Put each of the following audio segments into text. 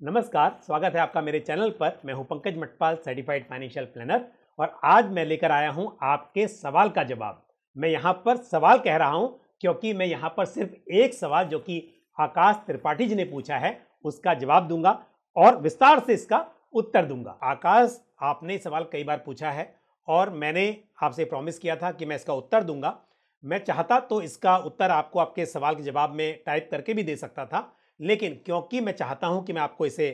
नमस्कार, स्वागत है आपका मेरे चैनल पर। मैं हूं Pankaj Matpal, certified financial planner, और आज मैं लेकर आया हूं आपके सवाल का जवाब। मैं यहां पर सवाल कह रहा हूं क्योंकि मैं यहां पर सिर्फ एक सवाल जो कि आकाश त्रिपाठी जी ने पूछा है उसका जवाब दूंगा और विस्तार से इसका उत्तर दूंगा। आकाश, आपने सवाल कई बार पूछा है और मैंने आपसे प्रॉमिस किया था कि मैं इसका उत्तर दूंगा। मैं चाहता तो इसका उत्तर आपको आपके सवाल के जवाब में टाइप करके भी दे सकता था, लेकिन क्योंकि मैं चाहता हूं कि मैं आपको इसे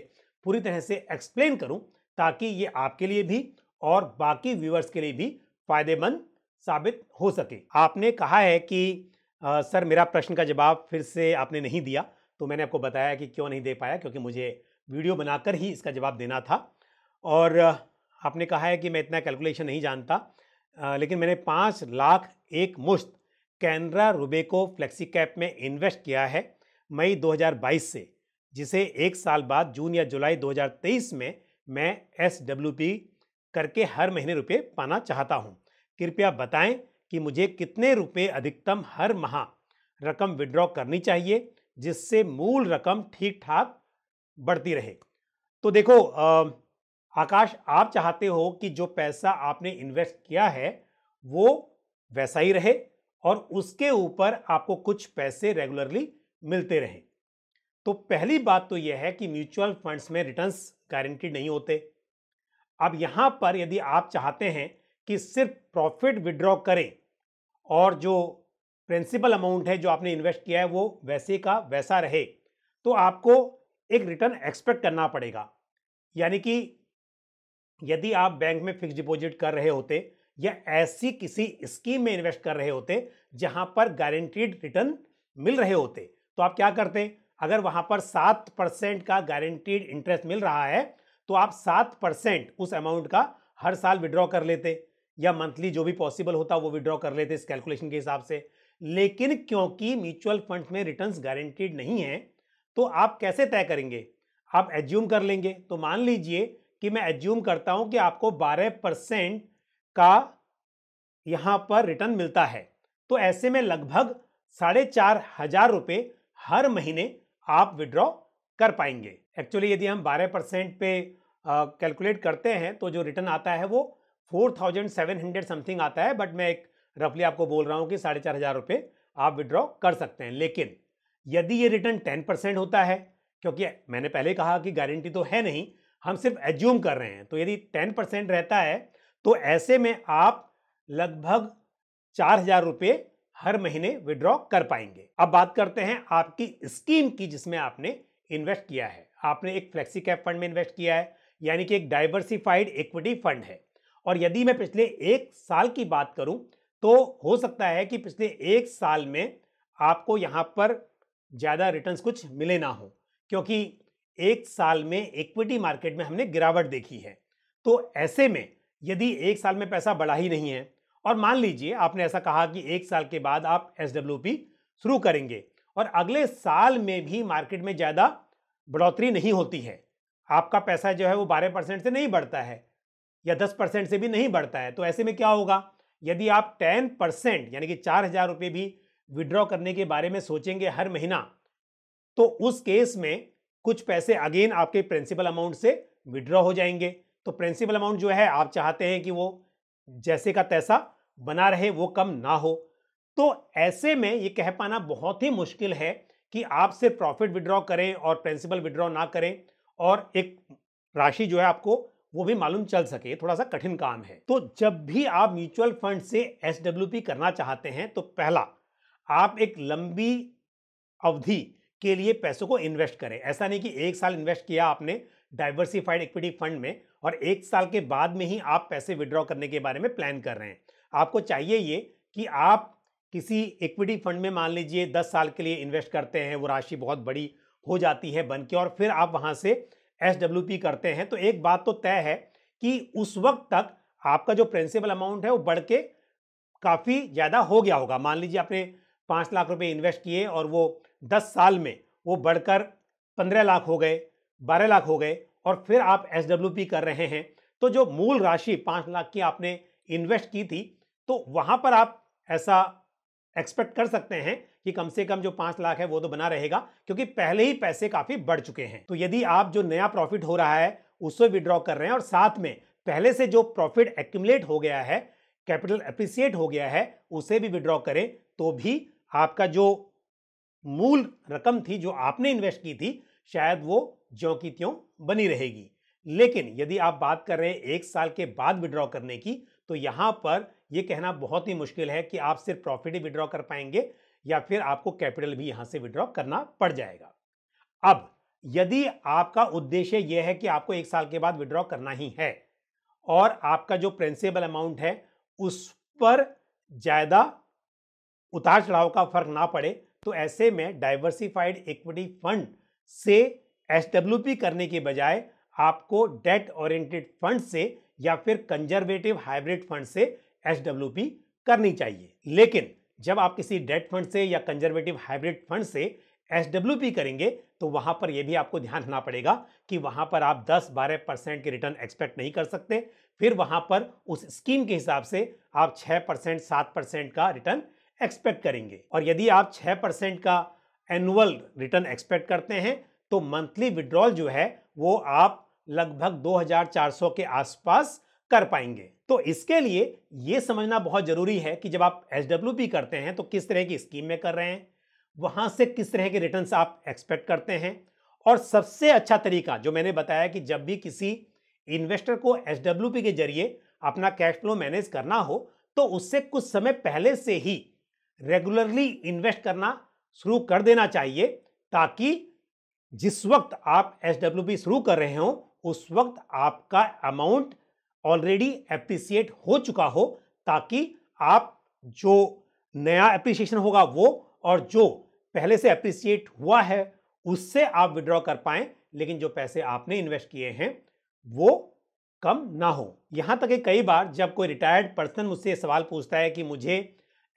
पूरी तरह से एक्सप्लेन करूं ताकि ये आपके लिए भी और बाकी व्यूअर्स के लिए भी फायदेमंद साबित हो सके। आपने कहा है कि सर, मेरा प्रश्न का जवाब फिर से आपने नहीं दिया, तो मैंने आपको बताया कि क्यों नहीं दे पाया, क्योंकि मुझे वीडियो बनाकर ही इसका जवाब देना था। और आपने कहा है कि मैं इतना कैलकुलेशन नहीं जानता, लेकिन मैंने 5 लाख एक मुश्त कैनरा रुबेको फ्लेक्सी कैप में इन्वेस्ट किया है मई 2022 से, जिसे एक साल बाद जून या जुलाई 2023 में मैं SWP करके हर महीने रुपए पाना चाहता हूं। कृपया बताएं कि मुझे कितने रुपए अधिकतम हर माह रकम विड्रॉ करनी चाहिए जिससे मूल रकम ठीक ठाक बढ़ती रहे। तो देखो आकाश, आप चाहते हो कि जो पैसा आपने इन्वेस्ट किया है वो वैसा ही रहे और उसके ऊपर आपको कुछ पैसे रेगुलरली मिलते रहे। तो पहली बात तो यह है कि म्यूचुअल फंड्स में रिटर्न्स गारंटीड नहीं होते। अब यहां पर यदि आप चाहते हैं कि सिर्फ प्रॉफिट विड्रॉ करें और जो प्रिंसिपल अमाउंट है जो आपने इन्वेस्ट किया है वो वैसे का वैसा रहे, तो आपको एक रिटर्न एक्सपेक्ट करना पड़ेगा। यानी कि यदि आप बैंक में फिक्स डिपॉजिट कर रहे होते या ऐसी किसी स्कीम में इन्वेस्ट कर रहे होते जहां पर गारंटीड रिटर्न मिल रहे होते, तो आप क्या करते? अगर वहां पर 7% का गारंटीड इंटरेस्ट मिल रहा है तो आप 7% उस अमाउंट का हर साल विड्रॉ कर लेते या मंथली जो भी पॉसिबल होता वो विड्रॉ कर लेते इस कैलकुलेशन के हिसाब से। लेकिन क्योंकि म्यूचुअल फंड्स में रिटर्न्स गारंटीड नहीं है, तो आप कैसे तय करेंगे? आप एज्यूम कर लेंगे। तो मान लीजिए कि मैं एज्यूम करता हूं कि आपको 12% का यहां पर रिटर्न मिलता है, तो ऐसे में लगभग 4,500 रुपए हर महीने आप विड्रॉ कर पाएंगे। एक्चुअली यदि हम 12% पे कैलकुलेट करते हैं तो जो रिटर्न आता है वो 4,700 समथिंग आता है, बट मैं एक रफली आपको बोल रहा हूं कि 4,500 रुपए आप विड्रॉ कर सकते हैं। लेकिन यदि ये रिटर्न 10% होता है, क्योंकि मैंने पहले कहा कि गारंटी तो है नहीं, हम सिर्फ एज्यूम कर रहे हैं, तो यदि 10% रहता है तो ऐसे में आप लगभग 4,000 रुपए हर महीने विड्रॉ कर पाएंगे। अब बात करते हैं आपकी स्कीम की जिसमें आपने इन्वेस्ट किया है। आपने एक फ्लेक्सी कैप फंड में इन्वेस्ट किया है, यानी कि एक डाइवर्सिफाइड इक्विटी फंड है। और यदि मैं पिछले एक साल की बात करूं तो हो सकता है कि पिछले एक साल में आपको यहां पर ज्यादा रिटर्न्स कुछ मिले ना हो, क्योंकि एक साल में इक्विटी मार्केट में हमने गिरावट देखी है। तो ऐसे में यदि एक साल में पैसा बढ़ा ही नहीं है और मान लीजिए आपने ऐसा कहा कि एक साल के बाद आप SWP शुरू करेंगे और अगले साल में भी मार्केट में ज्यादा बढ़ोतरी नहीं होती है, आपका पैसा जो है वो 12% से नहीं बढ़ता है या 10% से भी नहीं बढ़ता है, तो ऐसे में क्या होगा? यदि आप 10% यानी कि 4,000 रुपए भी विड्रॉ करने के बारे में सोचेंगे हर महीना, तो उस केस में कुछ पैसे अगेन आपके प्रिंसिपल अमाउंट से विड्रॉ हो जाएंगे। तो प्रिंसिपल अमाउंट जो है आप चाहते हैं कि वो जैसे का तैसा बना रहे, वो कम ना हो। तो ऐसे में ये कह पाना बहुत ही मुश्किल है कि आप सिर्फ प्रॉफिट विड्रॉ करें और प्रिंसिपल विड्रॉ ना करें और एक राशि जो है आपको वो भी मालूम चल सके, थोड़ा सा कठिन काम है। तो जब भी आप म्यूचुअल फंड से SWP करना चाहते हैं तो पहला आप एक लंबी अवधि के लिए पैसों को इन्वेस्ट करें। ऐसा नहीं कि एक साल इन्वेस्ट किया आपने डाइवर्सिफाइड इक्विटी फंड में और एक साल के बाद में ही आप पैसे विड्रॉ करने के बारे में प्लान कर रहे हैं। आपको चाहिए ये कि आप किसी इक्विटी फंड में मान लीजिए 10 साल के लिए इन्वेस्ट करते हैं, वो राशि बहुत बड़ी हो जाती है बन के और फिर आप वहां से SWP करते हैं, तो एक बात तो तय है कि उस वक्त तक आपका जो प्रिंसिपल अमाउंट है वो बढ़ के काफी ज्यादा हो गया होगा। मान लीजिए आपने 5 लाख रुपए इन्वेस्ट किए और वो 10 साल में वो बढ़कर 15 लाख हो गए, 12 लाख हो गए और फिर आप SWP कर रहे हैं, तो जो मूल राशि 5 लाख की आपने इन्वेस्ट की थी, तो वहां पर आप ऐसा एक्सपेक्ट कर सकते हैं कि कम से कम जो 5 लाख है वो तो बना रहेगा, क्योंकि पहले ही पैसे काफी बढ़ चुके हैं। तो यदि आप जो नया प्रॉफिट हो रहा है उससे विड्रॉ कर रहे हैं और साथ में पहले से जो प्रॉफिट एक्यूमुलेट हो गया है, कैपिटल एप्रिसिएट हो गया है, उसे भी विड्रॉ करें, तो भी आपका जो मूल रकम थी जो आपने इन्वेस्ट की थी शायद वो ज्यों की त्यों बनी रहेगी। लेकिन यदि आप बात कर रहे हैं 1 साल के बाद विड्रॉ करने की, तो यहां पर यह कहना बहुत ही मुश्किल है कि आप सिर्फ प्रॉफिट ही विड्रॉ कर पाएंगे या फिर आपको कैपिटल भी यहां से विड्रॉ करना पड़ जाएगा। अब यदि आपका उद्देश्य यह है कि आपको 1 साल के बाद विड्रॉ करना ही है और आपका जो प्रिंसिपल अमाउंट है उस पर ज्यादा उतार चढ़ाव का फर्क ना पड़े, तो ऐसे में डाइवर्सिफाइड इक्विटी फंड से एसडब्ल्यूपी करने के बजाय आपको डेट ओरिएंटेड फंड से या फिर कंजर्वेटिव हाइब्रिड फंड से एसडब्ल्यूपी करनी चाहिए। लेकिन जब आप किसी डेट फंड से या कंजर्वेटिव हाइब्रिड फंड से एसडब्ल्यूपी करेंगे तो वहां पर यह भी आपको ध्यान रखना पड़ेगा कि वहां पर आप 10-12% के रिटर्न एक्सपेक्ट नहीं कर सकते। फिर वहां पर उस स्कीम के हिसाब से आप 6% 7% का रिटर्न एक्सपेक्ट करेंगे। और यदि आप 6% का एनुअल रिटर्न एक्सपेक्ट करते हैं तो मंथली विड्रॉल जो है वो आप लगभग 2400 के आसपास कर पाएंगे। तो इसके लिए यह समझना बहुत जरूरी है कि जब आप एसडब्ल्यूपी करते हैं तो किस तरह की स्कीम में कर रहे हैं, वहां से किस तरह के रिटर्न्स आप एक्सपेक्ट करते हैं। और सबसे अच्छा तरीका जो मैंने बताया कि जब भी किसी इन्वेस्टर को एसडब्ल्यूपी के जरिए अपना कैश फ्लो मैनेज करना हो तो उससे कुछ समय पहले से ही रेगुलरली इन्वेस्ट करना शुरू कर देना चाहिए, ताकि जिस वक्त आप एसडब्ल्यूपी शुरू कर रहे हो उस वक्त आपका अमाउंट ऑलरेडी एप्रिसिएट हो चुका हो, ताकि आप जो नया एप्रिसिएशन होगा वो और जो पहले से एप्रिसिएट हुआ है उससे आप विड्रॉ कर पाएं, लेकिन जो पैसे आपने इन्वेस्ट किए हैं वो कम ना हो। यहां तक कि कई बार जब कोई रिटायर्ड पर्सन मुझसे सवाल पूछता है कि मुझे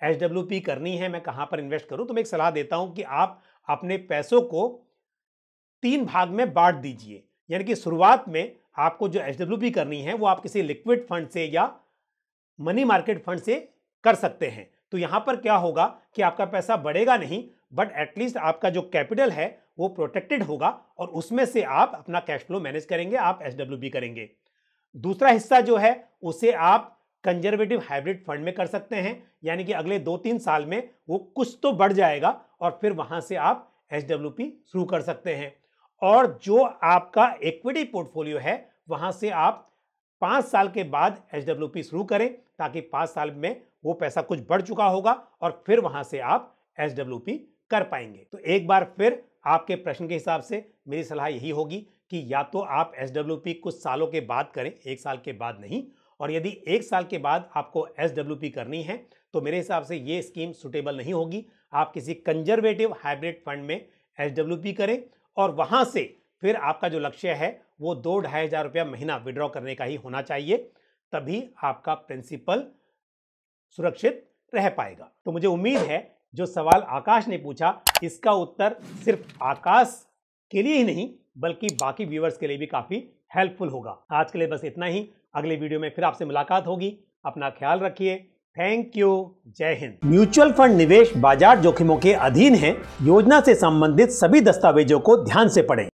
एसडब्ल्यूपी करनी है, मैं कहां पर इन्वेस्ट करूं, तो मैं एक सलाह देता हूं कि आप अपने पैसों को 3 भाग में बांट दीजिए। यानी कि शुरुआत में आपको जो एसडब्ल्यूपी करनी है वो आप किसी लिक्विड फंड से या मनी मार्केट फंड से कर सकते हैं। तो यहां पर क्या होगा कि आपका पैसा बढ़ेगा नहीं, बट एटलीस्ट आपका जो कैपिटल है वो प्रोटेक्टेड होगा और उसमें से आप अपना कैश फ्लो मैनेज करेंगे, आप एसडब्ल्यूपी करेंगे। दूसरा हिस्सा जो है उसे आप कंजर्वेटिव हाइब्रिड फंड में कर सकते हैं, यानी कि अगले 2-3 साल में वो कुछ तो बढ़ जाएगा और फिर वहां से आप एसडब्ल्यूपी शुरू कर सकते हैं। और जो आपका इक्विटी पोर्टफोलियो है वहां से आप 5 साल के बाद एसडब्ल्यूपी शुरू करें, ताकि 5 साल में वो पैसा कुछ बढ़ चुका होगा और फिर वहां से आप एसडब्ल्यूपी कर पाएंगे। तो एक बार फिर आपके प्रश्न के हिसाब से मेरी सलाह यही होगी कि या तो आप एसडब्ल्यूपी कुछ सालों के बाद करें, 1 साल के बाद नहीं। और यदि 1 साल के बाद आपको एसडब्ल्यूपी करनी है तो मेरे हिसाब से ये स्कीम सुटेबल नहीं होगी। आप किसी कंजर्वेटिव हाइब्रिड फंड में एसडब्ल्यूपी करें और वहां से फिर आपका जो लक्ष्य है वो 2-2.5 हज़ार रुपया महीना विड्रॉ करने का ही होना चाहिए, तभी आपका प्रिंसिपल सुरक्षित रह पाएगा। तो मुझे उम्मीद है जो सवाल आकाश ने पूछा इसका उत्तर सिर्फ आकाश के लिए ही नहीं बल्कि बाकी व्यूअर्स के लिए भी काफी हेल्पफुल होगा। आज के लिए बस इतना ही। अगले वीडियो में फिर आपसे मुलाकात होगी। अपना ख्याल रखिए। Thank you. जय हिंद। म्यूचुअल फंड निवेश बाजार जोखिमों के अधीन है। योजना से संबंधित सभी दस्तावेजों को ध्यान से पढ़ें।